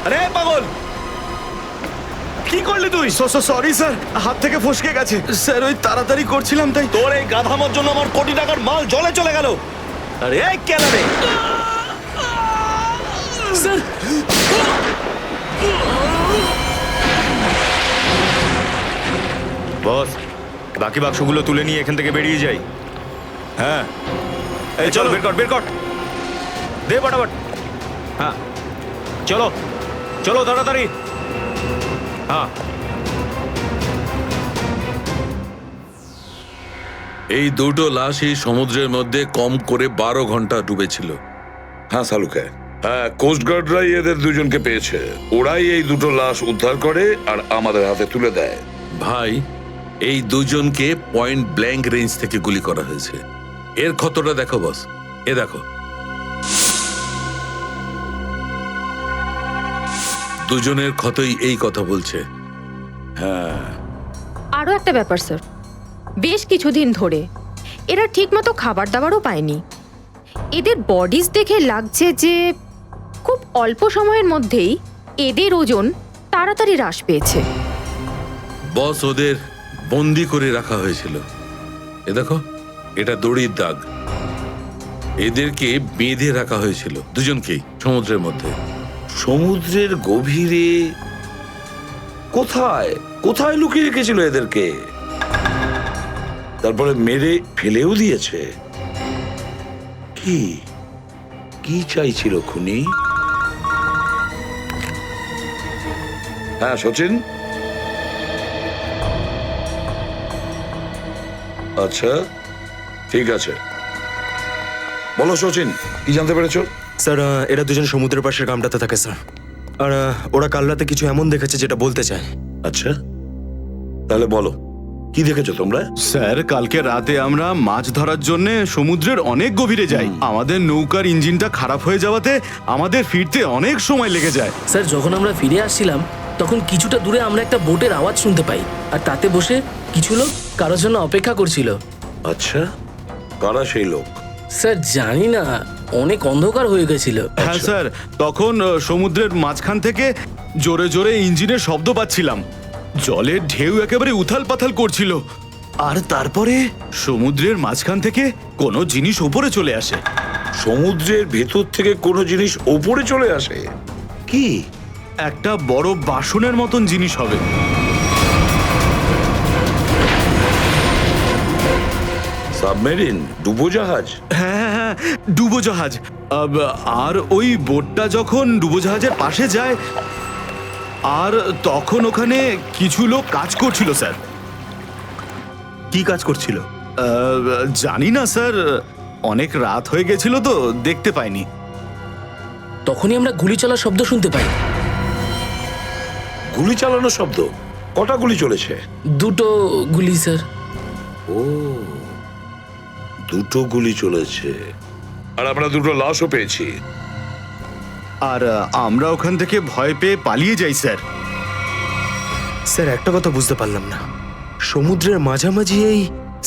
আরে পাগল, কি করলি তুই? সরি স্যার, হাত থেকে ফসকে গেছে স্যার, ওই তাড়াতাড়ি করছিলাম তাই। তোর এই গাধামোর জন্য আমার কোটি টাকার মাল জলে চলে গেল। আরে এই কেলারে, স্যার বস, বাকি বাক্সগুলো তুলে নিয়ে এখান থেকে বেরিয়ে যাই। হ্যাঁ, এই চলো, বের কর বের কর, দে ফটাফট। হ্যাঁ চলো চলো তাড়াতাড়ি। হ্যাঁ, এই দুটো লাশই সমুদ্রের মধ্যে কম করে 12 ঘন্টা ডুবেছিল। হ্যাঁ সালুকে, হ্যাঁ কোস্টগার্ডরাই এদের দুজনকে পেয়েছে। ওরাই এই দুটো লাশ উদ্ধার করে আর আমাদের হাতে তুলে দেয়। ভাই, এই দুজনকে পয়েন্ট ব্ল্যাঙ্ক রেঞ্জ থেকে গুলি করা হয়েছে। এর ক্ষতটা দেখো বস, এ দেখো। দুজনের ক্ষতই এই কথা বলছে। হ্যাঁ, আরও একটা ব্যাপার স্যার, বেশ কিছুদিন ধরে এরা ঠিকমতো খাবার দাবারও পায়নি। এদের বডিজ দেখে লাগছে যে খুব অল্প সময়ের মধ্যেই এদের ওজন তাড়াতাড়ি হ্রাস পেয়েছে। বস, ওদের বন্দি করে রাখা হয়েছিল। এ দেখো, এটা দড়ির দাগ। এদেরকে বেঁধে রাখা হয়েছিল দুজনকেই সমুদ্রের মধ্যে। সমুদ্রের গভীরে কোথায় কোথায় লুকিয়ে রেখেছিল এদেরকে? তারপরে মেরে ফেলেও দিয়েছে। কি কি চাইছিল খুনি? হ্যাঁ সচিন, আচ্ছা ঠিক আছে, বলো সচিন, কি জানতে পেরেছো? স্যার, এরা দুজন সমুদ্রের পাশের গ্রামটাতে থাকে স্যার। আর ওরা কাল রাতে কিছু এমন দেখেছে যেটা বলতে চায়। আচ্ছা, তাহলে বলো কি দেখেছো তোমরা? স্যার, কালকে রাতে আমরা মাছ ধরার জন্য সমুদ্রের অনেক গভীরে যাই। আমাদের নৌকার ইঞ্জিনটা খারাপ হয়ে যাওয়াতে আমাদের ফিরতে অনেক সময় লেগে যায়। স্যার, যখন আমরা ফিরে আসছিলাম তখন কিছুটা দূরে আমরা একটা বোটের আওয়াজ শুনতে পাই, আর তাতে বসে কিছু লোক কারোর জন্য অপেক্ষা করছিল। আচ্ছা, কারা সেই লোক? স্যার জানি না, অনেক অন্ধকার হয়ে গেছিল। হ্যাঁ স্যার, তখন সমুদ্রের মাঝখান থেকে জোরে জোরে ইঞ্জিনের শব্দ পাচ্ছিলাম। জলের ঢেউ একেবারে উথাল পাথাল করছিল। আর তারপরে সমুদ্রের মাঝখান থেকে কোনো জিনিস ওপরে চলে আসে। সমুদ্রের ভেতর থেকে কোনো জিনিস ওপরে চলে আসে? কি? একটা বড় বাসনের মতন জিনিস হবে। সাবমেরিন, ডুবোজাহাজ? হ্যাঁ হ্যাঁ, ডুবোজাহাজ। আর ওই বোটটা যখন ডুবোজাহাজের পাশে যায়, আর তখন ওখানে কিছু লোক কাজ করছিল স্যার। কি কাজ করছিল? জানি না স্যার, অনেক রাত হয়ে গেছিল তো দেখতে পাইনি। তখনই আমরা গুলি চলার শব্দ শুনতে পাই। গুলি চালানোর শব্দ? কটা গুলি চলেছে? দুটো গুলি স্যার। ও, দুটো গুলি চলেছে। আর আমরা দুটো লাশও পেয়েছি। আর আমরা ওখান থেকে ভয় পেয়ে পালিয়ে যাই স্যার। স্যার, একটা কথা বুঝতে পারলাম না, সমুদ্রের মাঝামাঝি এই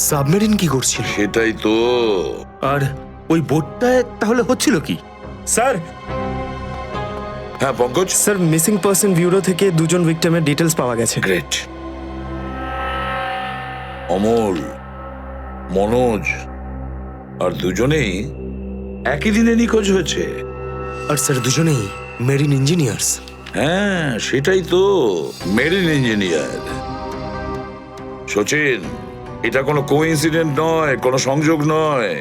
সাবমেরিন কি করছিল? সেটাই তো। আর ওই বোটটায় তাহলে হচ্ছিল কি? স্যার, হ্যাঁ Pankaj? Sir, missing person bureau থেকে দুজন ভিক্টিমের ডিটেলস পাওয়া গেছে। গ্রেট। অমল, মনোজ আর দুজনেই একই দিনে নিখোঁজ হয়েছে। আর স্যার, দুজনেই মেরিন ইঞ্জিনিয়ার্স। হ্যাঁ সেটাই তো, মেরিন ইঞ্জিনিয়ার। সচিন, এটা কোনো কোইন্সিডেন্ট নয়, কোনো সংযোগ নয়।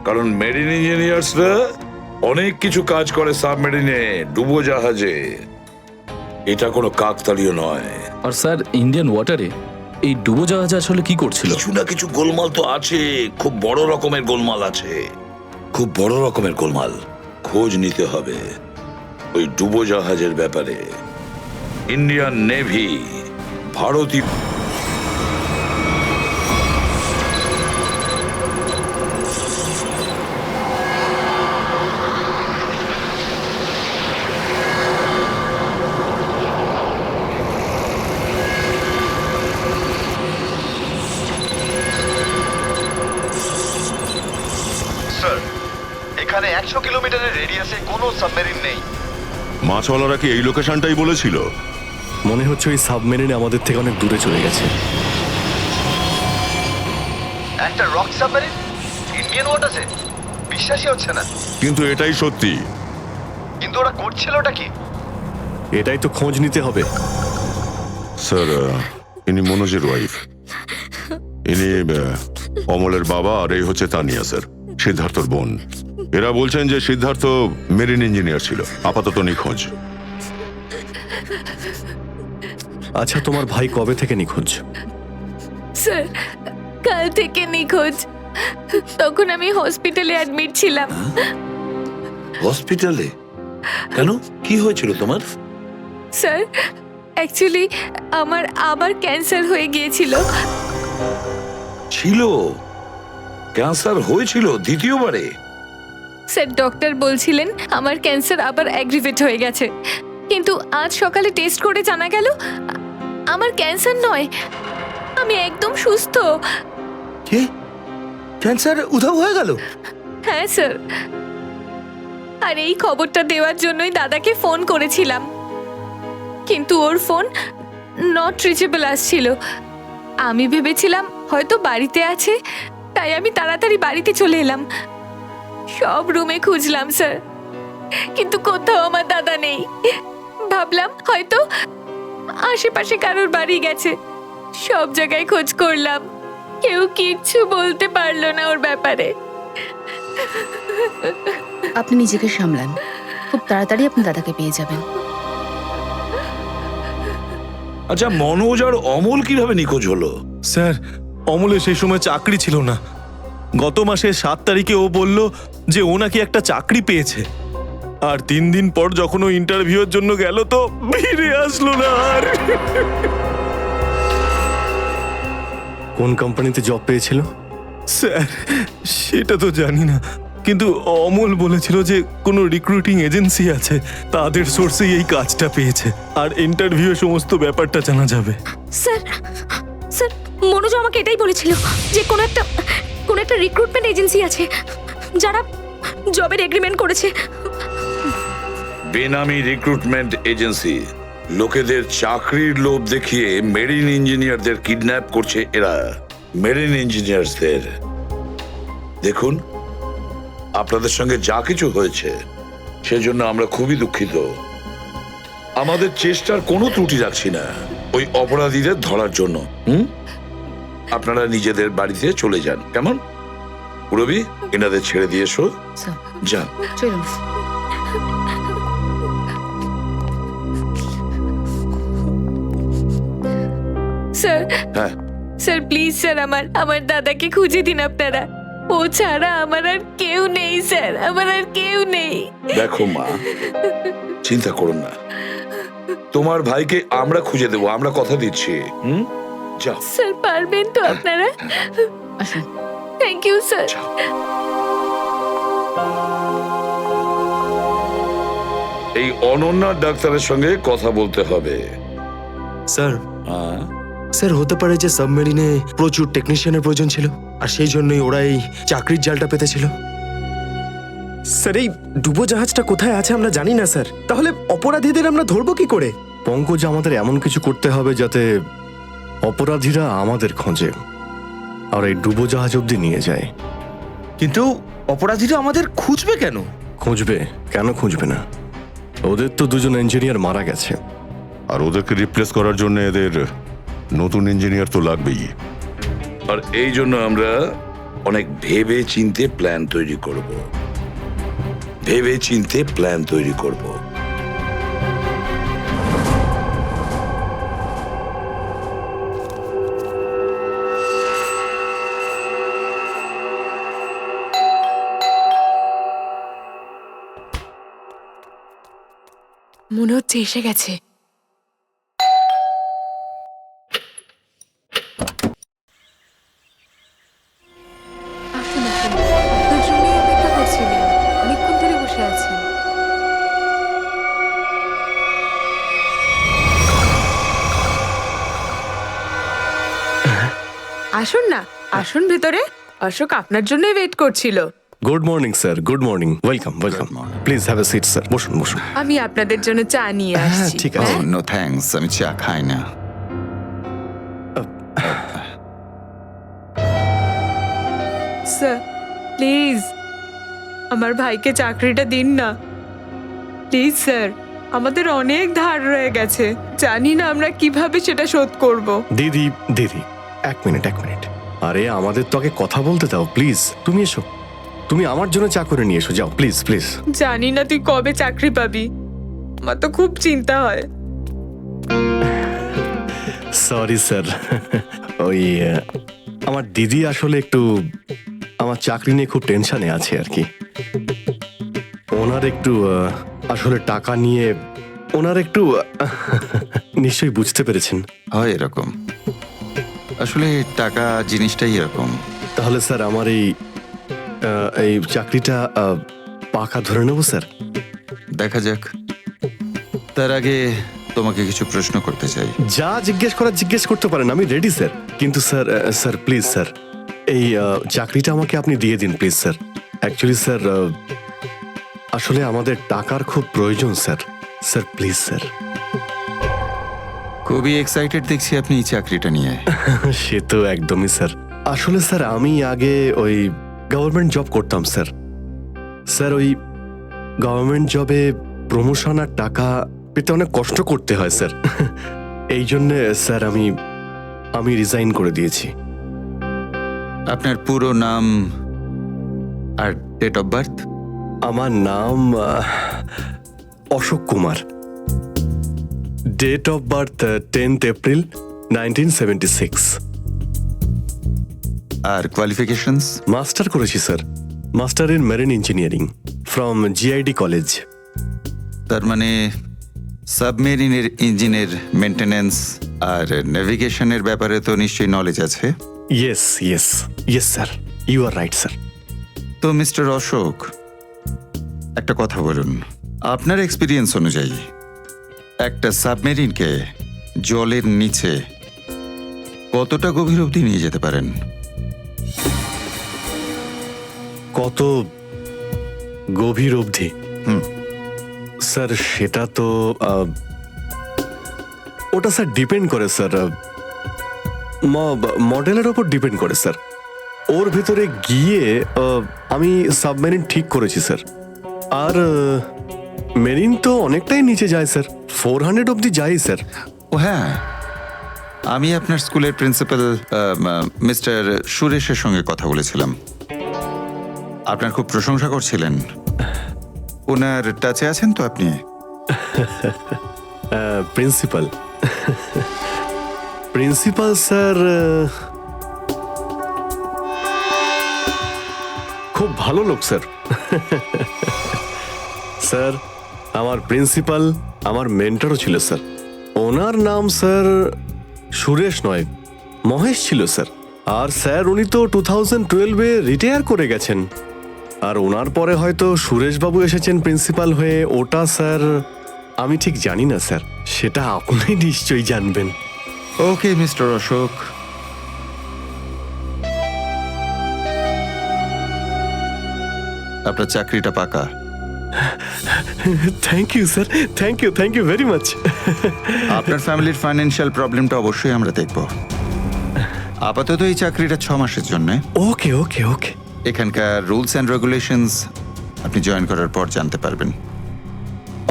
কারণ মেরিন ইঞ্জিনিয়ার্সরা অনেক কিছু কাজ করে সাবমেরিনে, ডুবোজাহাজে। এটা কোনো কাকতালীয় নয়। আর স্যার, ইন্ডিয়ান ওয়াটারে এই ডুবোজাহাজ আসলে কি করছিল? কিছু না কিছু গোলমাল তো আছে, খুব বড় রকমের গোলমাল আছে, খুব বড় রকমের গোলমাল। খোঁজ নিতে হবে ওই ডুবোজাহাজের ব্যাপারে। ইন্ডিয়ান নেভি, ভারতীয় এখানে 100 কিলোমিটারের রেডিয়াসে কোনো সাবমেরিন নেই। মাছওয়ালারা কি এই লোকেশনটাই বলেছিল? মনে হচ্ছে ওই সাবমেরিন আমাদের থেকে অনেক দূরে চলে গেছে। একটা রক সাবমেরিন ইন্ডিয়ান ওয়াটার্সে, বিশ্বাসই হচ্ছে না। কিন্তু এটাই সত্যি। কিন্তু ওরা করছিলটা কি? এটাই তো খোঁজ নিতে হবে। স্যার, ইনি মনোজের ওয়াইফ। ইনি অমলের বাবা, আর এই হচ্ছে তানিয়া স্যার, সিদ্ধার্থর বোন। এরা বলছেন যে সিদ্ধার্থ মেরিন ইঞ্জিনিয়ার ছিল, আপাতত নিখোঁজ। আচ্ছা, তোমার ভাই কবে থেকে নিখোঁজ? স্যার, কাল থেকে নিখোঁজ। তখন আমি হসপিটালে অ্যাডমিট ছিলাম। হসপিটালে? কেন, কি হয়েছিল তোমার? স্যার, অ্যাকচুয়ালি আমার আবার ক্যান্সার হয়ে গিয়েছিল। ছিল? ক্যান্সার হয়েছিল দ্বিতীয়বারে? স্যার, ডক্টর বলছিলেন আমার ক্যান্সার আবার অ্যাগ্রিভেট হয়ে গেছে, কিন্তু আজ সকালে টেস্ট করে জানা গেল আমার ক্যান্সার নয়, আমি একদম সুস্থ। কি? ক্যান্সার উধাও হয়ে গেল? হ্যাঁ স্যার, আর এই খবরটা দেওয়ার জন্যই দাদাকে ফোন করেছিলাম, কিন্তু ওর ফোন নট রিচেবল আসছিল। আমি ভেবেছিলাম হয়তো বাড়িতে আছে, তাই আমি তাড়াতাড়ি বাড়িতে চলে এলাম। সব রুমে খুঁজলাম স্যার, কিন্তু কোথাও আমার দাদা নেই। ভাবলাম হয়তো আশেপাশে কারোর বাড়ি গেছে। সব জায়গায় খোঁজ করলাম, কেউ কিচ্ছু বলতে পারলো না ওর ব্যাপারে। আপনি নিজেকে সামলান, খুব তাড়াতাড়ি আপনি দাদাকে পেয়ে যাবেন। আচ্ছা, মনোজ আর অমল কিভাবে নিখোঁজ হলো? স্যার, অমলের সেই সময় চাকরি ছিল না। গত মাসের 7 তারিখে ও বলল যে ও নাকি একটা চাকরি পেয়েছে, আর 3 দিন পর যখন ও ইন্টারভিউর জন্য গেল তো ফিরে আসলো না আর। কোন কোম্পানিতে জব পেয়েছিল? স্যার, সেটা তো জানি না, কিন্তু অমল বলেছিল যে কোনো রিক্রুটিং এজেন্সি আছে, তাদের সোর্সেই এই কাজটা পেয়েছে, আর ইন্টারভিউ সমস্ত ব্যাপারটা জানা যাবে। স্যার, স্যার, মনোজ আমাকে এটাই বলেছিল যে কোনো একটা রিক্রুটমেন্ট এজেন্সি আছে যারা জবের এগ্রিমেন্ট করেছে। বেনামি রিক্রুটমেন্ট এজেন্সি, লোকেদের চাকরির লোভ দেখিয়ে মেরিন ইঞ্জিনিয়ারদের কিডন্যাপ করছে এরা। মেরিন ইঞ্জিনিয়ারদের দেখুন, আপনাদের সঙ্গে যা কিছু হয়েছে সেজন্য আমরা খুবই দুঃখিত। আমাদের চেষ্টার কোনো ত্রুটি রাখছি না ওই অপরাধীদের ধরার জন্য। আপনারা নিজেদের বাড়িতে চলে যান, কেমন? রবি, এনাদের ছেড়ে দিয়ে এসো। যান, চলুন। স্যার, হ্যাঁ স্যার প্লিজ স্যার, আমার দাদাকে খুঁজে দিন আপনারা। ও ছাড়া আমার আর কেউ নেই স্যার, আমার আর কেউ নেই। দেখো মা, চিন্তা করুন না, তোমার ভাইকে আমরা খুঁজে দেবো, আমরা কথা দিচ্ছি। যাও স্যার, পারবেন তো আপনারা? আসুন। Thank you sir. এই অনন্যা ডাক্তারের সঙ্গে কথা বলতে হবে। স্যার, স্যার হতে পারে যে সাবমেরিনে প্রচুর টেকনিশিয়ানের প্রয়োজন ছিল, আর সেই জন্যই ওরা এই চাকরির জালটা পেতেছিল। স্যার, এই ডুবো জাহাজটা কোথায় আছে আমরা জানি না স্যার, তাহলে অপরাধীদের আমরা ধরবো কি করে? পঙ্কজ, আমাদের এমন কিছু করতে হবে যাতে অপরাধীরা আমাদের খোঁজে আর এই ডুবো জাহাজ অব্দি নিয়ে যায়। কিন্তু অপরাধীরা আমাদের খুঁজবে কেন? খুঁজবে কেন? খুঁজবে না? ওদের তো 2জন ইঞ্জিনিয়ার মারা গেছে, আর ওদেরকে রিপ্লেস করার জন্য এদের নতুন ইঞ্জিনিয়ার তো লাগবেই। আর এই জন্য আমরা অনেক ভেবে চিন্তে প্ল্যান তৈরি করব। ভেবে চিন্তে প্ল্যান তৈরি করব। মনে হচ্ছে এসে গেছে। আসুন আসুন, আপনার জন্যই অপেক্ষা করছিলাম, অনেকক্ষণ ধরে বসে আছেন। আসুন না, আসুন ভেতরে। অশোক আপনার জন্যই ওয়েট করছিল। Good morning sir, good morning, welcome welcome. Please have a seat sir, বসুন বসুন। আমি আপনাদের জন্য চা নিয়ে হ্যাঁ আসছি। ঠিক আছে। নো থ্যাঙ্কস, আমি চা খাই না। স্যার প্লিজ আমার ভাইকে চাকরিটা দিন না প্লিজ স্যার। আমাদের অনেক ধার রয়ে গেছে, জানি না আমরা কিভাবে সেটা শোধ করব। দিদি দিদি, এক মিনিট এক মিনিট। আরে আমাদের তো আগে কথা বলতে দাও প্লিজ। তুমি এসো, তুমি আমার জন্য চা করে নিয়ে এসো, যাও প্লিজ প্লিজ। জানি না তুই কবে চাকরি পাবি, আমার তো খুব চিন্তা হয়। সরি স্যার, ওই আমার দিদি আসলে একটু আমার চাকরি নিয়ে খুব টেনশনে আছে আর কি। ওনার একটু আসলে টাকা নিয়ে ওনার একটু নিশ্চয়ই বুঝতে পেরেছেন। হয় এরকম, আসলে টাকা জিনিসটাই এরকম। তাহলে স্যার আমার এই চাকরিটা পাকা ধরে নেবো স্যার? দেখা যাক, তার আগে তোমাকে কিছু প্রশ্ন করতে চাই। যা জিজ্ঞেস করার জিজ্ঞেস করতে পারেন, আমি রেডি স্যার। কিন্তু স্যার স্যার প্লিজ স্যার, এই চাকরিটা আমাকে আপনি দিয়ে দিন প্লিজ স্যার। অ্যাকচুয়ালি স্যার আসলে আমাদের টাকার খুব প্রয়োজন স্যার। Sir please sir. খুবই এক্সাইটেড দেখছি আপনি এই চাকরিটা নিয়ে। সে তো একদমই স্যার। আসলে স্যার আমি আগে ওই গভর্নমেন্ট জব করতাম স্যার। স্যার ওই গভর্নমেন্ট জবে প্রমোশন আর টাকা পেতে অনেক কষ্ট করতে হয় স্যার। এই জন্য স্যার আমি রিজাইন করে দিয়েছি। আপনার পুরো নাম আর ডেট অফ বার্থ? আমার নাম Ashok Kumar. Date of birth 10th April 1976। আর কোয়ালিফিকেশনস? মাস্টার করেছি sir, master in marine engineering from GID college. তার মানে সাবমেরিনের ইঞ্জিনের মেনটেনেন্স আর নেভিগেশনের ব্যাপারে তো নিশ্চয়ই নলেজ আছে। Yes yes yes sir, you are right sir. তো মিস্টার অশোক, একটা কথা বলুন, আপনার এক্সপিরিয়েন্স অনুযায়ী একটা সাবমেরিনকে জলের নিচে কতটা গভীর অবধি নিয়ে যেতে পারেন? কত গভীর অবধি? স্যার সেটা তো ওটা স্যার ডিপেন্ড করে স্যার, মডেলের ওপর ডিপেন্ড করে স্যার। ওর ভিতরে গিয়ে আমি সাবমেরিন ঠিক করেছি স্যার। আর মেরিন তো অনেকটাই নিচে যায় স্যার, 400 অবধি যায় স্যার। ও হ্যাঁ, আমি আপনার স্কুলের প্রিন্সিপাল মিস্টার সুরেশের সঙ্গে কথা বলেছিলাম, আপনার খুব প্রশংসা করছিলেন। ওনার টাচে আছেন তো আপনি? প্রিন্সিপাল প্রিন্সিপাল স্যার খুব ভালো লোক স্যার। স্যার আমার প্রিন্সিপাল আমার মেন্টরও ছিল স্যার। ওনার নাম স্যার সুরেশ নয়, মহেশ ছিল স্যার। আর স্যার উনি তো 2012-এ রিটায়ার করে গেছেন। আর ওনার পরে হয়তো সুরেশবাবু এসেছেন প্রিন্সিপাল হয়ে, ওটা স্যার আমি ঠিক জানি না স্যার, সেটা আপনি নিশ্চয়ই জানবেন। ওকে মিস্টার অশোক, আপনার চাকরিটা পাকা। Thank you sir, thank you very much. আপনার ফ্যামিলির ফাইন্যান্সিয়াল প্রবলেমটা অবশ্যই আমরা দেখব। আপাতত এই চাকরিটা 6 মাসের জন্য। ওকে ওকে ওকে। এখানকার রুলস অ্যান্ড রেগুলেশনস আপনি জয়েন করার পর জানতে পারবেন।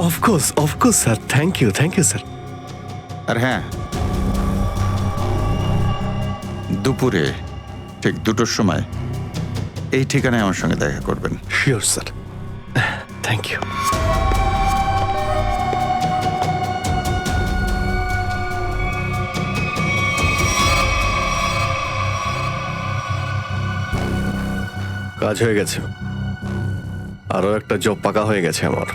Of course sir, thank you sir. আর হ্যাঁ, দুপুরে ঠিক 2টোর সময় এই ঠিকানায় আমার সঙ্গে দেখা করবেন। Sure sir, thank you. কাজ হয়ে গেছে, আরো একটা জব পাকা হয়ে গেছে আমার।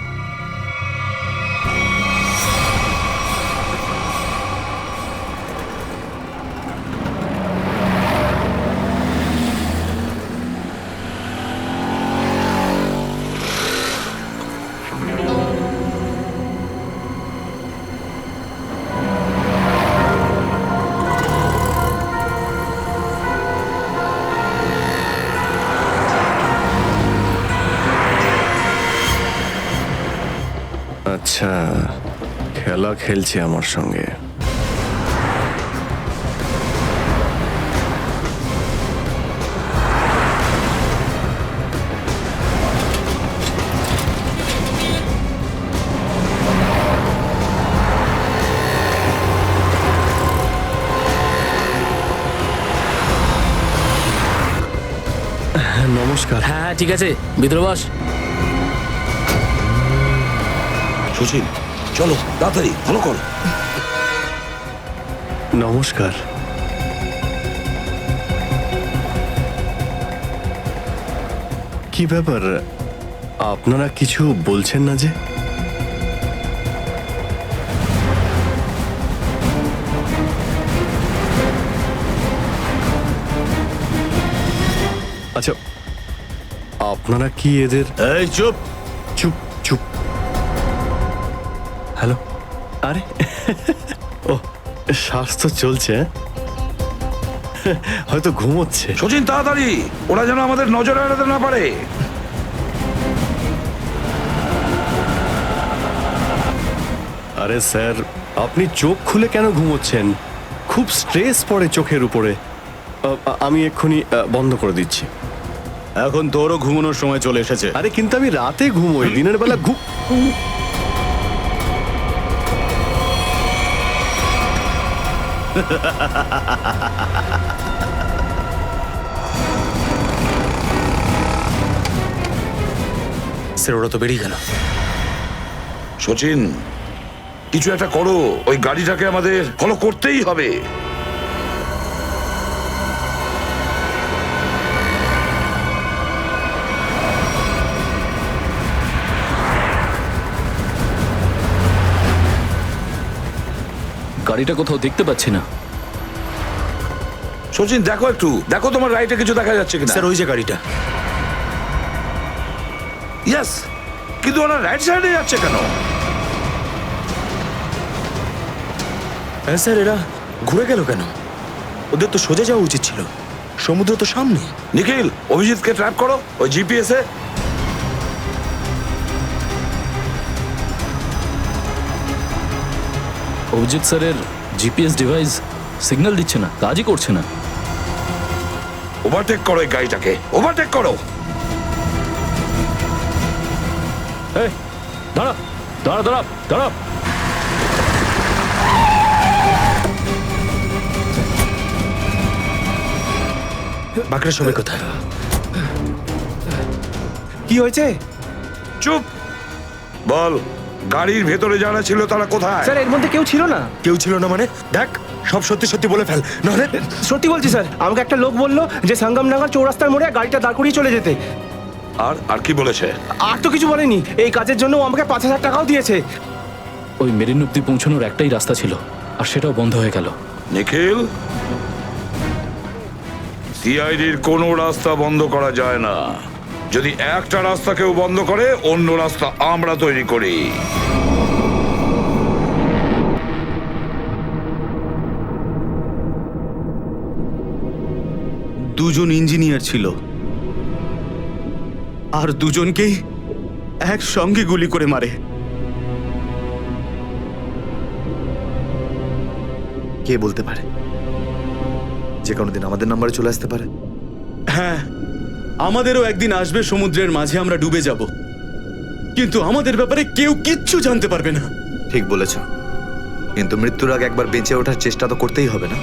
আচ্ছা, খেলা খেলছে আমার সঙ্গে। নমস্কার। হ্যাঁ ঠিক আছে, ভিতরে বস। সুশীল, চলো তাড়াতাড়ি ফলো করো। নমস্কার। কি ব্যাপার, আপনারা কিছু বলছেন না যে? আচ্ছা, আপনারা কি এদের... এই চুপ। চুপ চুপ। হ্যালো। আরে ও, শ্বাস তো চলছে, হয়তো ঘুমোচ্ছে। সচিন তাড়াতাড়ি, ওরা যেন আমাদের নজরে এড়াতে না পারে। আরে স্যার, আপনি চোখ খুলে কেন ঘুমোচ্ছেন? খুব স্ট্রেস পড়ে চোখের উপরে। আমি এক্ষুনি বন্ধ করে দিচ্ছি। এখন তোরও ঘুমানোর সময় চলে এসেছে। আরে কিন্তু আমি রাতে ঘুমোই, দিনের বেলা স্যার ওরা তো বেরিয়ে গেল। সচিন, কিছু একটা করো, ওই গাড়িটাকে আমাদের ফলো করতেই হবে। গাড়িটা কোথাও দেখতে পাচ্ছি না। সচিন দেখো একটু, দেখো তোমার রাইটে কিছু দেখা যাচ্ছে কিনা। স্যার ওই যে গাড়িটা। ইয়েস, কিন্তু ওরা রাইট সাইডে যাচ্ছে কেন? হ্যাঁ স্যার, এরা ঘুরে গেল কেন? ওদের তো সোজা যাওয়া উচিত ছিল, সমুদ্র তো সামনে। নিখিল, অভিজিৎকে ট্র্যাপ করো ওই জিপিএস এ। অভিজিৎ স্যারের জিপিএস ডিভাইস সিগন্যাল দিচ্ছে না, কাজই করছে না। ওভারটেক করো এই গাড়িটাকে, ওভারটেক করো। এই দাঁড়া দাঁড়া দাঁড়া দাঁড়া। বাঁকড়া সবাই কোথায়? কি হয়েছে? চুপ। বল, গাড়ির ভেতরে যারা ছিল তারা কোথায়? স্যার এর মধ্যে কেউ ছিল না। কেউ ছিল না মানে? দেখ, সব সত্যি সত্যি বলে ফেল, নাহলে। সত্যি বলছি স্যার, আমাকে একটা লোক বললো যে সঙ্গমনগর চৌরাস্তার মোড়ে গাড়িটা দাঁড় করিয়ে চলে যেতে। আর কি বলেছে? আর তো কিছু বলেনি। এই কাজের জন্য ও আমাকে 5,000 টাকাও দিয়েছে। ওই মেরিন অব্দি পৌঁছানোর একটাই রাস্তা ছিল, আর সেটাও বন্ধ হয়ে গেল। নিখিল, সিআইডির কোনো রাস্তা বন্ধ করা যায় না। যদি একটা রাস্তা কেউ বন্ধ করে, অন্য রাস্তা আমরা তৈরি করি। দুজন ইঞ্জিনিয়ার ছিল, আর দুজনকেই একসঙ্গে গুলি করে মারে। কে বলতে পারে? যে কোনো দিন আমাদের নাম্বারে চলে আসতে পারে। হ্যাঁ, আমাদেরও একদিন আসবে সমুদ্রের মাঝে আমরা ডুবে যাব, কিন্তু আমাদের ব্যাপারে কেউ কিচ্ছু জানতে পারবে না। ঠিক বলেছ, কিন্তু মৃত্যুর আগে একবার বেঁচে ওঠার চেষ্টা তো করতেই হবে না?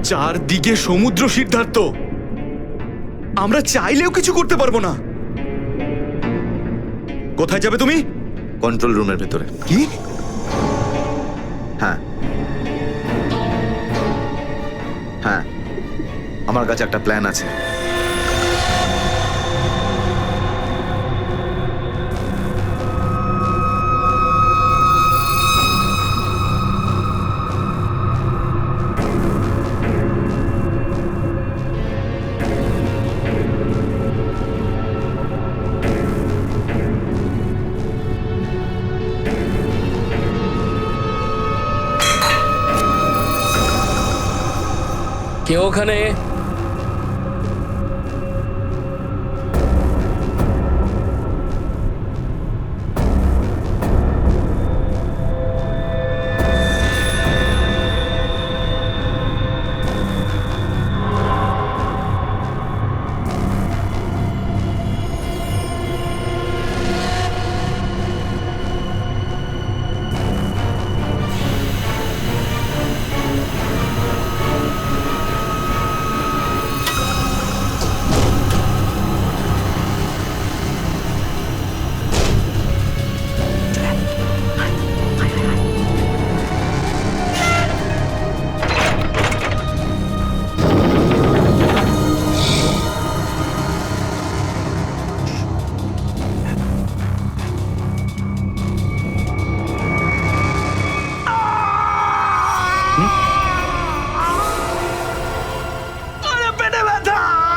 চারদিকে সমুদ্র, সিদ্ধার্থ। আমরা চাইলেও কিছু করতে পারবো না। কোথায় যাবে তুমি? কন্ট্রোল রুমের ভেতরে। কি? হ্যাঁ হ্যাঁ, আমার কাছে একটা প্ল্যান আছে। কেউ ওখানে?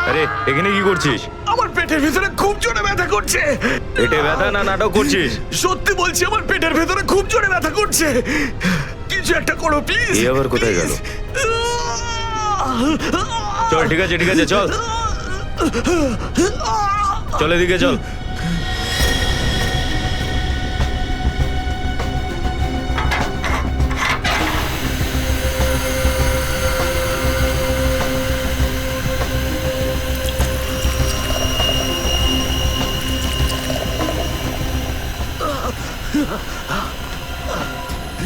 আরে এখানে কি করছিস? আমার পেটের ভিতরে খুব জোরে ব্যথা করছে। পেটে ব্যথা না নাটক করছিস? সত্যি বলছি, আমার পেটের ভিতরে খুব জোরে ব্যথা করছে। কিছু একটা করো প্লিজ। এই আবার কোথায় গেল? চল, ঠিক আছে ঠিক আছে, চল চল, এদিকে চল।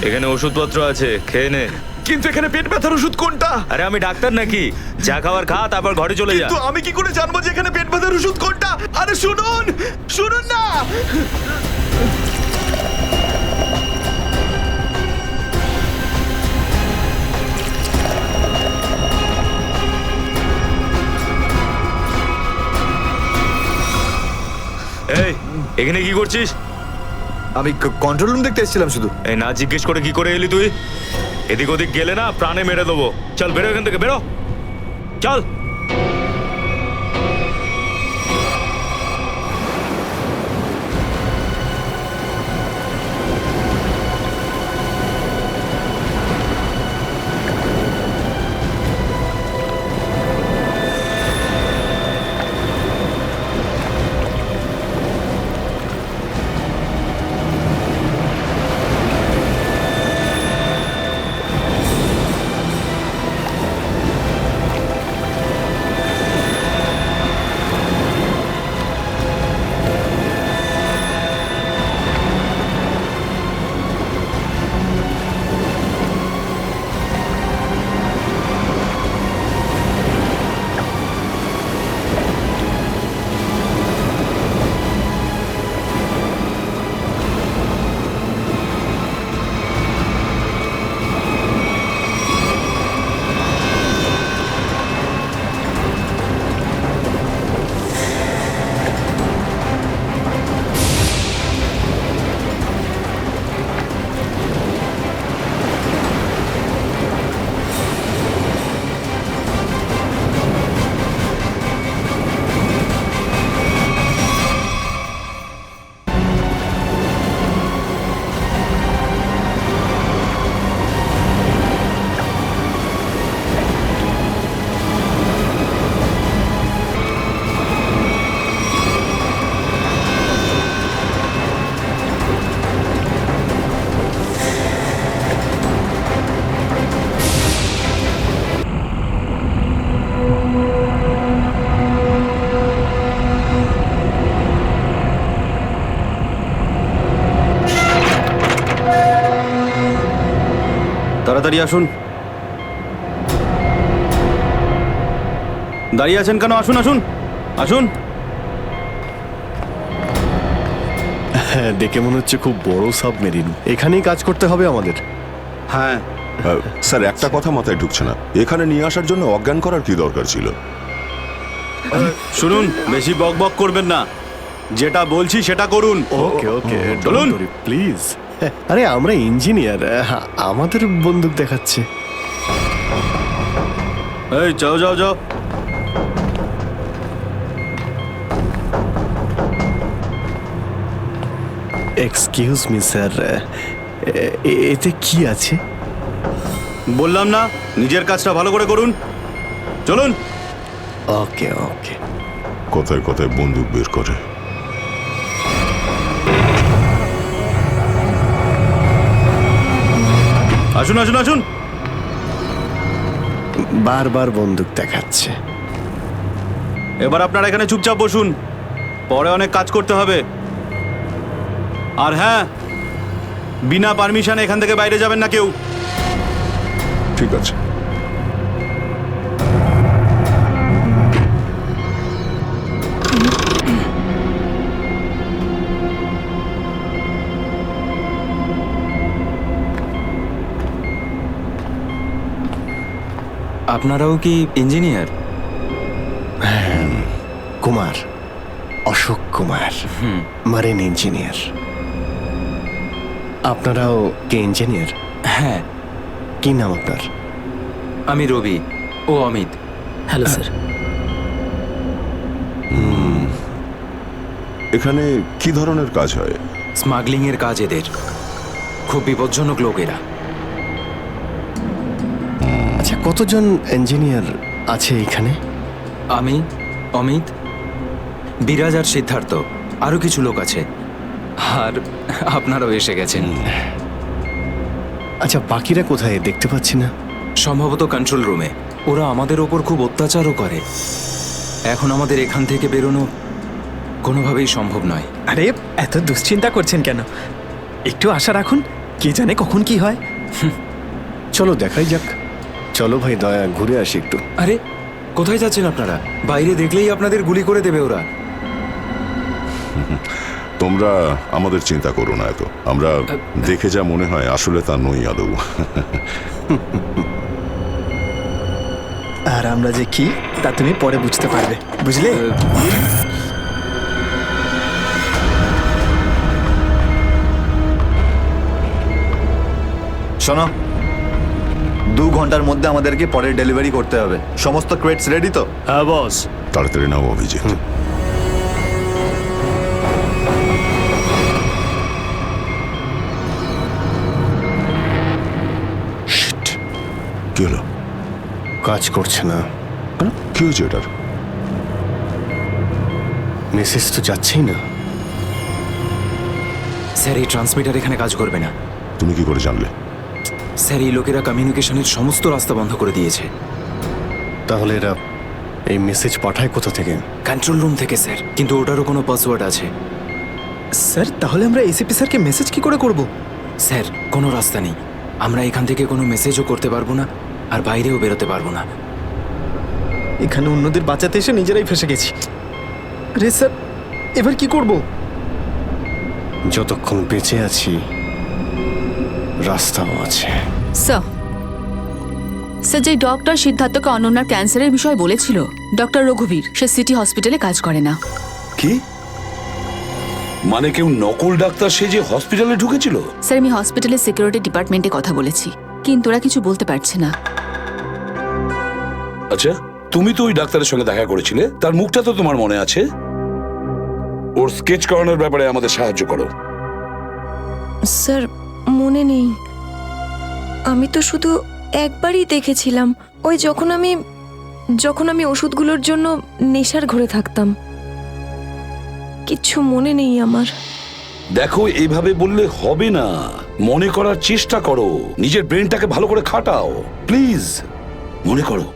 এখানে ওষুধপত্র আছে, খেয়ে নে। কিন্তু এখানে পেট ব্যথার ওষুধ কোনটা? আরে আমি ডাক্তার নাকি? যা খাবার খা, তারপর ঘরে চলে যা। কিন্তু আমি কি করে জানবো যে এখানে পেট ব্যথার ওষুধ কোনটা? আরে শুনুন, শুনুন না। এই, এখানে কি করছিস? আমি কন্ট্রোল রুম দেখতে এসেছিলাম শুধু। এই না জিজ্ঞেস করে কি করে এলি তুই? এদিক ওদিক গেলে না প্রাণে মেরে দেবো। চল বেরো এখান থেকে, বেরো, চল। তাড়াতাড়ি আসুন। দাঁড়িয়ে আছেন কেন? আসুন আসুন আসুন। হ্যাঁ, দেখে মনে হচ্ছে খুব বড় সাবমেরিন। এখানেই কাজ করতে হবে আমাদের। হ্যাঁ স্যার, একটা কথা মাথায় ঢুকছে না, এখানে নিয়ে আসার জন্য অজ্ঞান করার কি দরকার ছিল? শুনুন, বেশি বক বক করবেন না, যেটা বলছি সেটা করুন। ওকে ওকে, চলুন প্লিজ। আরে আমরা ইঞ্জিনিয়ার, আমাদের বন্দুক দেখাচ্ছে। এই যাও যাও যাও। এক্সকিউজ মি স্যার, এতে কি আছে? বললাম না, নিজের কাজটা ভালো করে করুন। চলুন। ওকে ওকে। কথায় কথায় বন্দুক বের করে। আসুন আসুন আসুন। বারবার বন্দুক দেখাচ্ছে। এবার আপনারা এখানে চুপচাপ বসুন, পরে অনেক কাজ করতে হবে। আর হ্যাঁ, বিনা পারমিশনে এখান থেকে বাইরে যাবেন না কেউ। ঠিক আছে। আপনারাও কি engineer? Kumar, Ashok Kumar, marine engineer. আপনারাও কি ইঞ্জিনিয়ার? হ্যাঁ। কি নাম আপনার? আমি রবি, ও অমিত। Hello sir. এখানে কি ধরনের কাজ হয়? স্মাগলিং এর কাজ এদের। খুব বিপজ্জনক লোক এরা। আচ্ছা, কতজন ইঞ্জিনিয়ার আছে এখানে? আমি, অমিত, বিরাজ আর সিদ্ধার্থ, আরো কিছু লোক আছে। আর আপনারাও এসে গেছেন। আচ্ছা, বাকিরা কোথায় দেখতে পাচ্ছি না? সম্ভবত কন্ট্রোল রুমে। ওরা আমাদের ওপর খুব অত্যাচারও করে। এখন আমাদের এখান থেকে বেরোনো কোনোভাবেই সম্ভব নয়। আরে এত দুশ্চিন্তা করছেন কেন? একটু আশা রাখুন, কে জানে কখন কি হয়। চলো দেখাই যাক। চলো ভাই দয়া, ঘুরে আসি একটু। আরে কোথায় যাচ্ছেন আপনারা? বাইরে দেখলেই আপনাদের গুলি করে দেবে ওরা। তোমরা আমাদের চিন্তা করো না এত। আমরা দেখে যা মনে হয় আসলে তা নই আদৌ। আর আমরা যে কি তা তুমি পরে বুঝতে পারবে, বুঝলে? শোনো, 2 ঘন্টার মধ্যে আমাদেরকে পরের ডেলিভারি করতে হবে। সমস্ত ক্রেটস রেডি তো? হ্যাঁ বস। তাড়াতাড়ি নাও অভিজিৎ। কি হলো? কাজ করছে না। কি হয়েছে এটার? মেসেজ তো যাচ্ছেই না। স্যার, এই ট্রান্সমিটার এখানে কাজ করবে না। তুমি কি করে জানলে? স্যার, এই লোকেরা কমিউনিকেশনের সমস্ত রাস্তা বন্ধ করে দিয়েছে। তাহলে এরা এই মেসেজ পাঠায় কোথা থেকে? কন্ট্রোল রুম থেকে স্যার, কিন্তু ওটারও কোনো পাসওয়ার্ড আছে। স্যার, তাহলে আমরা এসিপি স্যারকে মেসেজ কি করে করব? স্যার, কোনো রাস্তা নেই। আমরা এখান থেকে কোনো মেসেজও করতে পারবো না, আর বাইরেও বেরোতে পারবো না। এখানে অন্যদের বাঁচাতে এসে নিজেরাই ফেসে গেছি। আরে স্যার, এবার কি করব? যতক্ষণ বেঁচে আছি রাস্তাও আছে। স্যার, স্যার, যে ডক্টর সিদ্ধার্থকে অনন্যার ক্যান্সারের বিষয়ে বলেছিল, ডক্টর রঘুবীর, সে সিটি হসপিটালে কাজ করে না। কি মানে? কেউ নকল ডাক্তার সেজে হসপিটালে ঢুকেছিল? স্যার, আমি হসপিটালের সিকিউরিটি ডিপার্টমেন্টে কথা বলেছি, কিন্তু ওরা কিছু বলতে পারছে না। আচ্ছা, তুমি তো ওই ডাক্তারের সঙ্গে দেখা করেছিলে, তার মুখটা তো তোমার মনে আছে। ওর স্কেচ করানোর ব্যাপারে আমাদের সাহায্য করো। স্যার, মনে নেই। আমি তো শুধু একবারই দেখেছিলাম, ওই যখন আমি ওষুধগুলোর জন্য নেশার ঘরে থাকতাম। কিচ্ছু মনে নেই আমার। দেখো, এইভাবে বললে হবে না। মনে করার চেষ্টা করো, নিজের ব্রেনটাকে ভালো করে খাটাও প্লিজ। মনে করো।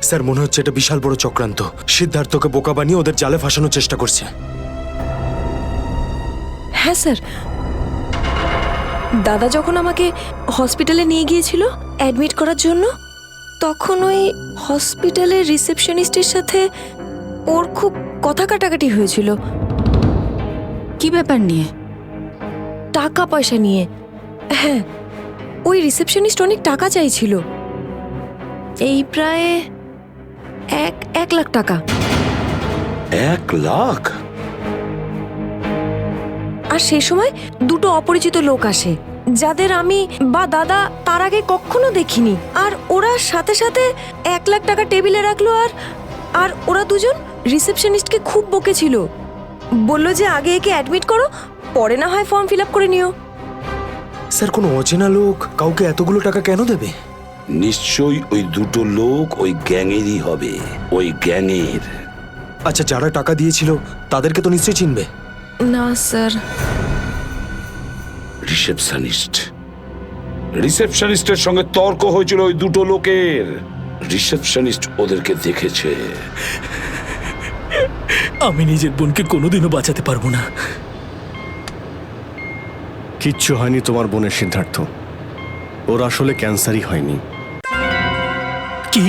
স্যার, মনে হচ্ছে এটা বিশাল বড় চক্রান্ত। সিদ্ধার্থকে বোকা বানিয়ে ওদের জালে ফাঁসানোর চেষ্টা করছে। হ্যাঁ স্যার, দাদা যখন আমাকে হসপিটালে নিয়ে গিয়েছিল অ্যাডমিট করার জন্য, তখন ওই হসপিটালের রিসেপশনিস্টের সাথে ওর খুব কথা কাটাকাটি হয়েছিল। কি ব্যাপার নিয়ে? টাকা পয়সা নিয়ে। হ্যাঁ, ওই রিসেপশনিস্ট অনেক টাকা চাইছিল, এই প্রায় 1 লাখ টাকা। 1 লাখ? আর সেই সময় 2টো অপরিচিত লোক আসে, যাদের আমি বা দাদা তার আগে কখনো দেখিনি। আর ওরা সাথে সাথে 1 লাখ টাকা টেবিলে রাখলো। আর ওরা দুজন রিসেপশনিস্টকে খুব বকেছিল, বলল যে আগে একে অ্যাডমিট করো, পরে না হয় ফর্ম ফিল আপ করে নিও। স্যার, কোনো অচেনা লোক কাউকে এতগুলো টাকা কেন দেবে? নিশ্চয়ই ওই 2টো লোক ওই গ্যাংয়েরই হবে, ওই গ্যাংয়ের। আচ্ছা, যারা টাকা দিয়েছিল তাদেরকে তো নিশ্চয়ই চিনবে। না স্যার। রিসেপশনিস্টের সঙ্গে তর্ক হয়েছিল ওই 2টো লোকের। রিসেপশনিস্ট ওদেরকে দেখেছে। আমি নিজের বোনকে কোনোদিনও বাঁচাতে পারবো না। কিচ্ছু হয়নি তোমার বোনের, সিদ্ধার্থ। ওর আসলে ক্যান্সারই হয়নি। কি?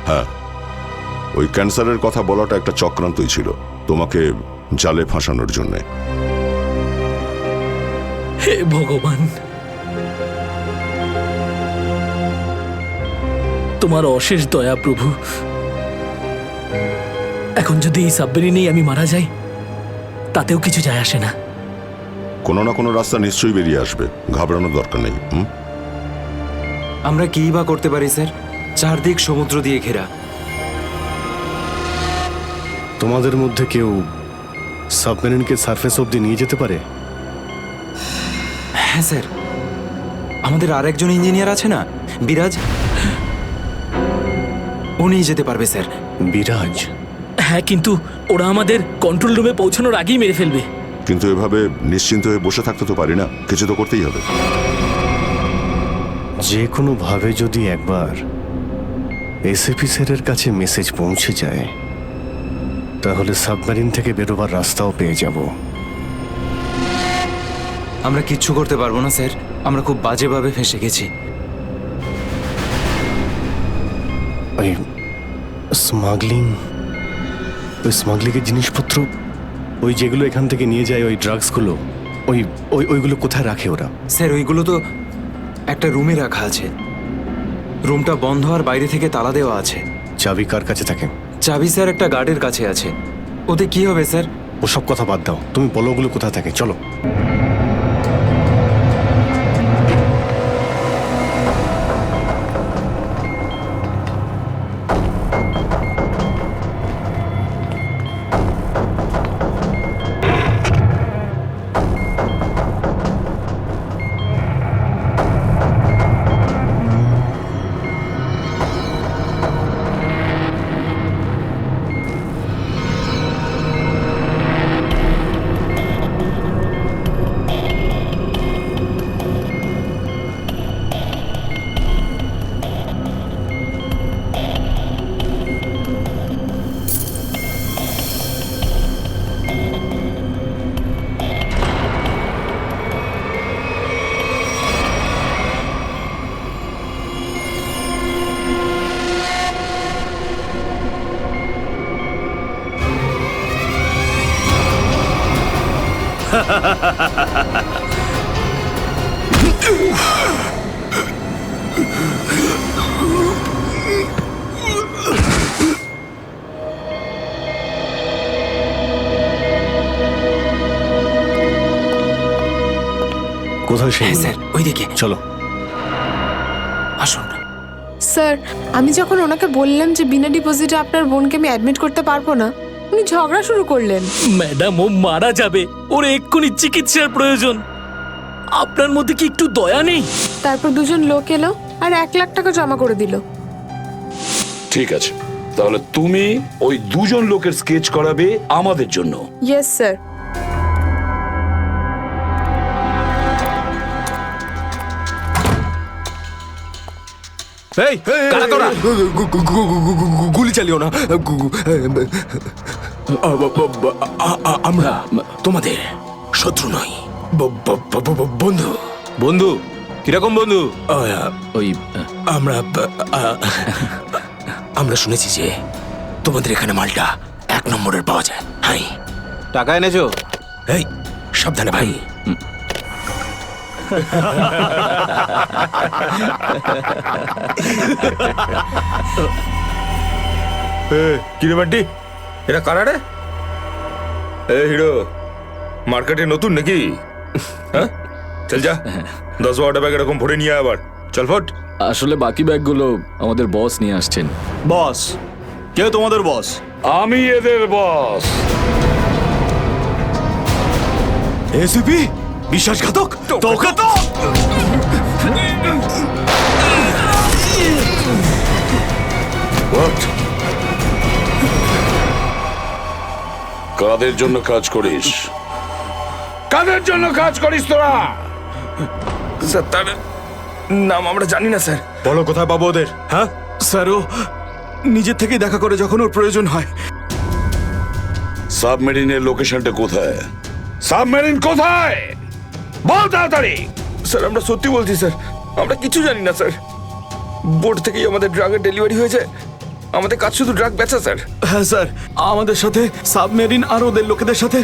হ্যাঁ, ওই ক্যান্সারের কথা বলাটা একটা চক্রান্তই ছিল, তোমাকে জালে ফাঁসানোর জন্য। হে ভগবান, তোমার অশেষ দয়া প্রভু। এখন যদি এই সাবমেরিনেই আমি মারা যাই, তাতেও কিছু যায় আসে না। কোনো না কোনো রাস্তা নিশ্চয়ই বেরিয়ে আসবে, ঘাবড়ানোর দরকার নেই। আমরা কি বা করতে পারি স্যার? চারদিক সমুদ্র দিয়ে ঘেরা। তোমাদের মধ্যে কেউ সাবমেরিনকে সারফেস অবধি নিয়ে যেতে পারে? হ্যাঁ স্যার, আমাদের আর একজন ইঞ্জিনিয়ার আছে না, বিরাজ, ও নিয়ে যেতে পারবে স্যার। বিরাজ? হ্যাঁ, কিন্তু ওরা আমাদের কন্ট্রোল রুমে পৌঁছানোর আগেই মেরে ফেলবে। কিন্তু এভাবে নিশ্চিন্ত হয়ে বসে থাকতে তো পারি না, কিছু তো করতেই হবে। যে কোনোভাবে যদি একবার এসএপি স্যারের কাছে মেসেজ পৌঁছে যায়, তাহলে সাবমেরিন থেকে বেরোবার রাস্তাও পেয়ে যাব। আমরা কিচ্ছু করতে পারবো না স্যার, আমরা খুব বাজেভাবে ফেঁসে গেছি। ওই স্মাগলিং, ওই স্মাগলিংয়ের জিনিসপত্র, ওই যেগুলো এখান থেকে নিয়ে যায়, ওই ড্রাগসগুলো, ওইগুলো কোথায় রাখে ওরা? স্যার ওইগুলো তো একটা রুমে রাখা আছে, রুমটা বন্ধ আর বাইরে থেকে তালা দেওয়া আছে। চাবি কার কাছে থাকে? চাবি স্যার একটা গার্ডের কাছে আছে। ওতে কি হবে স্যার? ওসব কথা বাদ দাও, তুমি বলো ওগুলো কোথায় থাকে, চলো। কোথায় সে? স্যার ওইদিকে চলো। আসুন। স্যার, আমি যখন ওনাকে বললাম যে বিনা ডিপোজিটে আপনার বোনকে আমি অ্যাডমিট করতে পারবো না, উনি ঝগড়া শুরু করলেন। ম্যাডাম, ও মারা যাবে, ওর এক্ষুনি চিকিৎসার প্রয়োজন। আপনার মধ্যে কি একটু দয়া নেই? তারপর দুজন লোক এলো আর 1 লাখ টাকা জমা করে দিল। ঠিক আছে, তাহলে তুমি ওই দুজন লোকের স্কেচ করাবে আমাদের জন্য। Yes sir. এই কারা তোরা? গুলি চালিও না। আমরা তোমাদের শত্রু নই, বন্ধু। বন্ধু? কিরকম বন্ধু? ওই আমরা শুনেছি যে তোমাদের এখানে মালটা 1 নম্বরের পাওয়া যায়। হাই, টাকা এনেছো? এই সাবধানে ভাই। কিরে বান্টি, এরা কারা রে? এ হিরো, মার্কেটে নতুন নাকি? হ্যাঁ, চল যা 10-12টা ব্যাগ এরকম ভরে নিয়ে আবার চল ফট। আসলে বাকি ব্যাগগুলো আমাদের বস নিয়ে আসছেন। বস? কে তোমাদের বস? আমি এদের বস। এসিপি বিশ্বাসঘাতক, তোকে তো কাদের জন্য কাজ করিস? কাদের জন্য কাজ করিস তোরা? স্যার, তার নাম আমরা জানি না স্যার। বলো কোথায় পাবো ওদের? হ্যাঁ স্যার, ও নিজের থেকেই দেখা করে যখন ওর প্রয়োজন হয়। সাবমেরিনের লোকেশনটা কোথায়? সাবমেরিন কোথায়? বল তাড়াতাড়ি। স্যার, আমরা সত্যি বলছি স্যার, আমরা কিছু জানি না স্যার। বোর্ড থেকেই আমাদের ড্রাগের ডেলিভারি হয়েছে, আমাদের কাজ শুধু ড্রাগ বেচা স্যার। হ্যাঁ স্যার, আমাদের সাথে সাবমেরিন আর ওদের লোকেদের সাথে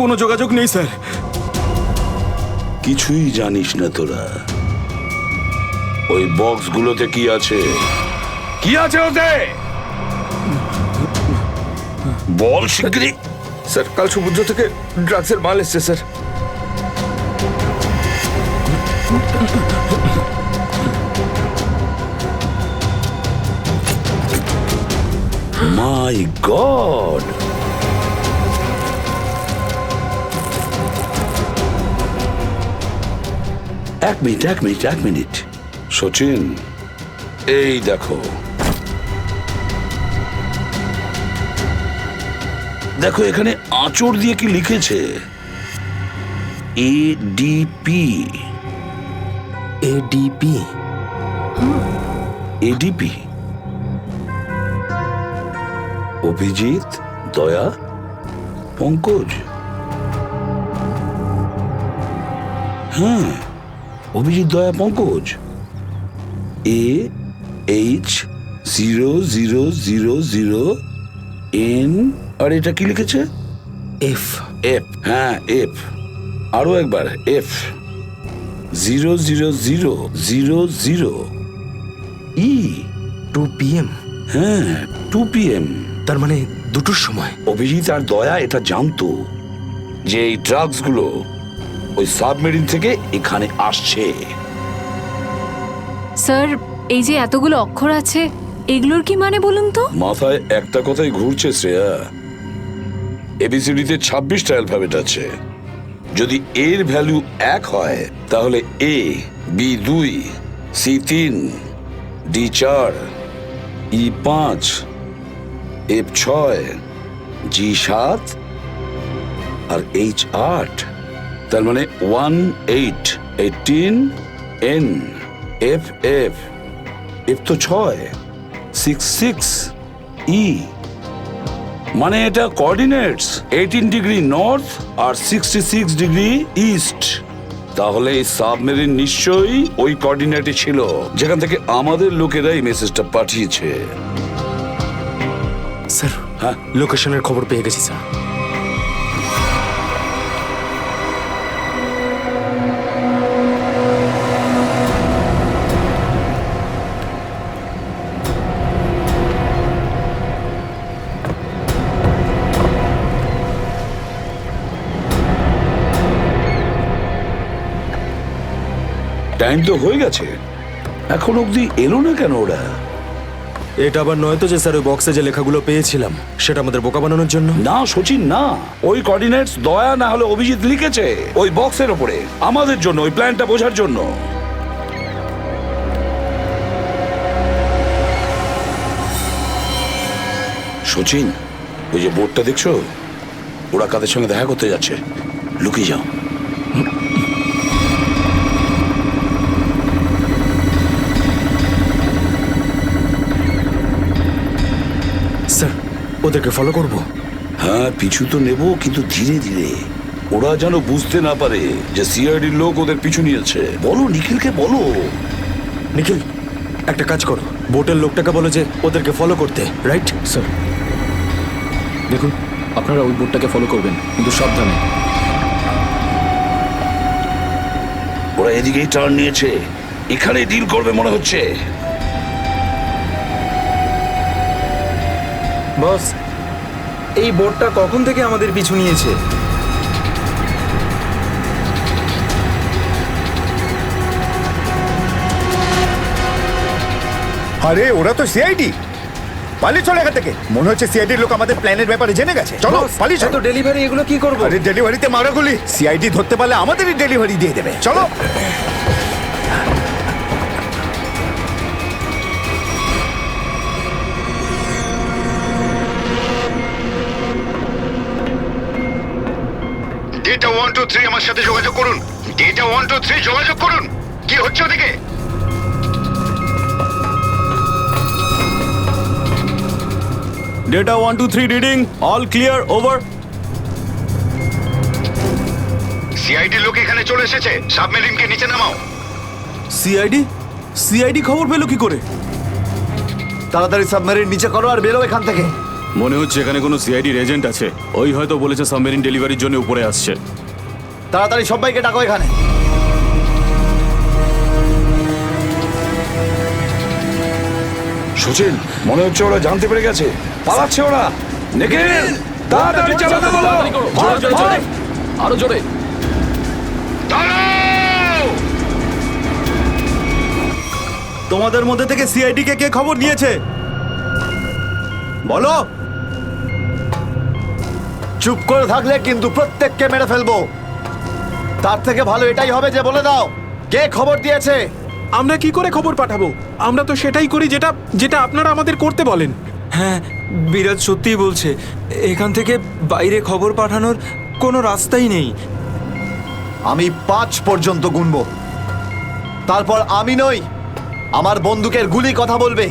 কোনো যোগাযোগ নেই স্যার। কিছুই জানিস না তোরা? ওই বক্সগুলোতে কি আছে? কি আছে ওতে? বল শিগগিরই। স্যার, কাল সমুদ্র থেকে ড্রাগসের মাল এসছে স্যার। মাই গড! এক মিনিট সচিন, এই দেখো দেখো এখানে আঁচড় দিয়ে কি লিখেছে? এডিপি। এডিপি? এডিপি অভিজিৎ, দয়া, পঙ্কজ। হ্যাঁ, অভিজিৎ, দয়া, পঙ্কজ। AH0000N। আর এটা কি লিখেছে? এফ। এফ, হ্যাঁ এফ। আরো একবার এফ। 00000E। 2 PM? হ্যাঁ, 2 PM। তার মানে 2টোর সময়। অভিজিৎ আর দয়া এটা জানতো যে এই ড্রাগস গুলো ওই সাবমেরিন থেকে এখানে আসছে। স্যার, এই যে এতগুলো অক্ষর আছে, এগুলোর কি মানে বলুন তো? মাথায় একটা কথাই ঘুরছে শ্রেয়া। এবিসিডিতে 26টা অ্যালফাবেট আছে। যদি এর ভ্যালু 1 হয় তাহলে A, B 2, C 3, D 4, E 5, F 6, G 7 R H 8। তার মানে 1 8 18 N F F F তো 6 6 6 E। মানে এটা কোঅর্ডিনেটস 18 ডিগ্রি নর্থ আর 66 ডিগ্রি ইস্ট। তাহলে এই সাবমেরিন নিশ্চয়ই ওই কোঅর্ডিনেটে ছিল যেখান থেকে আমাদের লোকেরা এই মেসেজটা পাঠিয়েছে। স্যার, হ্যাঁ, লোকেশনের খবর পেয়ে গেছি স্যার। টাইম তো হয়ে গেছে, এখন অবধি এলো না কেন ওরা? এটা আবার নয় তো যে স্যার ওই বক্সে যে লেখাগুলো পেয়েছিলাম সেটা আমাদের বোকা বানানোর জন্য? না সচিন, না। ওই কোঅর্ডিনেটস দয়া না হলে অভিজিৎ লিখেছে ওই বক্সের উপরে আমাদের জন্য, ওই প্ল্যানটা বোঝার জন্য। সচিন, ওই যে বোর্ডটা দেখছো, ওরা কাদের সঙ্গে দেখা করতে যাচ্ছে। লুকিয়ে যাও। স্যার, ওদেরকে ফলো করব? হ্যাঁ, পিছু তো নেব, কিন্তু ধীরে ধীরে। ওরা যেন বুঝতে না পারে যে সিআইডির লোক ওদের পিছু নিয়েছে। বলো নিখিলকে, বলো। নিখিল, একটা কাজ করো, বোটের লোকটাকে বলো যে ওদেরকে ফলো করতে। রাইট স্যার, দেখুন আপনারা ওই বোটটাকে ফলো করবেন, কিন্তু সাবধানে। ওরা এদিকেই টার্ন নিয়েছে, এখানে ডিল করবে মনে হচ্ছে। বস, এই বোটটা কখন থেকে আমাদের পিছু নিয়েছে? আরে ওরা তো সিআইডি। পালিয়ে চলে এখান থেকে। মনে হচ্ছে সিআইডির লোক আমাদের প্ল্যানের ব্যাপারে জেনে গেছে। চলো পালিয়ে চলো। ডেলিভারি এগুলো কি করবো? আরে ডেলিভারিতে মারা গুলি। সিআইডি ধরতে পারলে আমাদেরই ডেলিভারি দিয়ে দেবে। চলো। ডেটা 1 2 3 আমার সাথে যোগাযোগ করুন। ডেটা 1 2 3 যোগাযোগ করুন। কি হচ্ছে ওদিকে? Data 1 2 3 reading, all clear, over. CID লোক এখানে চলে এসেছে। সাবমেরিনকে নিচে নামাও। সিআইডি খবর পেলো কি করে? তাড়াতাড়ি সাবমেরিন নিচে করো আর বেরো এখান থেকে। মনে হচ্ছে এখানে কোনো সিআইডির এজেন্ট আছে। ওই হয়তো বলেছে সাবমেরিন ডেলিভারির জন্য উপরে আসছে। তাড়াতাড়ি সবাইকে ডাকো এখানে। সচিন, মনে হচ্ছে ওরা জানতে পেরে গেছে, পালাচ্ছে ওরা। নিখিল, তাড়াতাড়ি চালাতে বলো। আরো জোরে। তোমাদের মধ্যে থেকে সিআইডি কে কে খবর নিয়েছে? বলো। চুপ করে থাকলে কিন্তু প্রত্যেককে মেরে ফেলবো। তার থেকে ভালো এটাই হবে যে বলে দাও কে খবর দিয়েছে। আমরা কি করে খবর পাঠাবো? আমরা তো সেটাই করি যেটা যেটা আপনারা আমাদের করতে বলেন। হ্যাঁ, বিরাজ সত্যিই বলছে। এখান থেকে বাইরে খবর পাঠানোর কোনো রাস্তাই নেই। আমি 5 পর্যন্ত গুনবো, তারপর আমি নই আমার বন্দুকের গুলি কথা বলবে।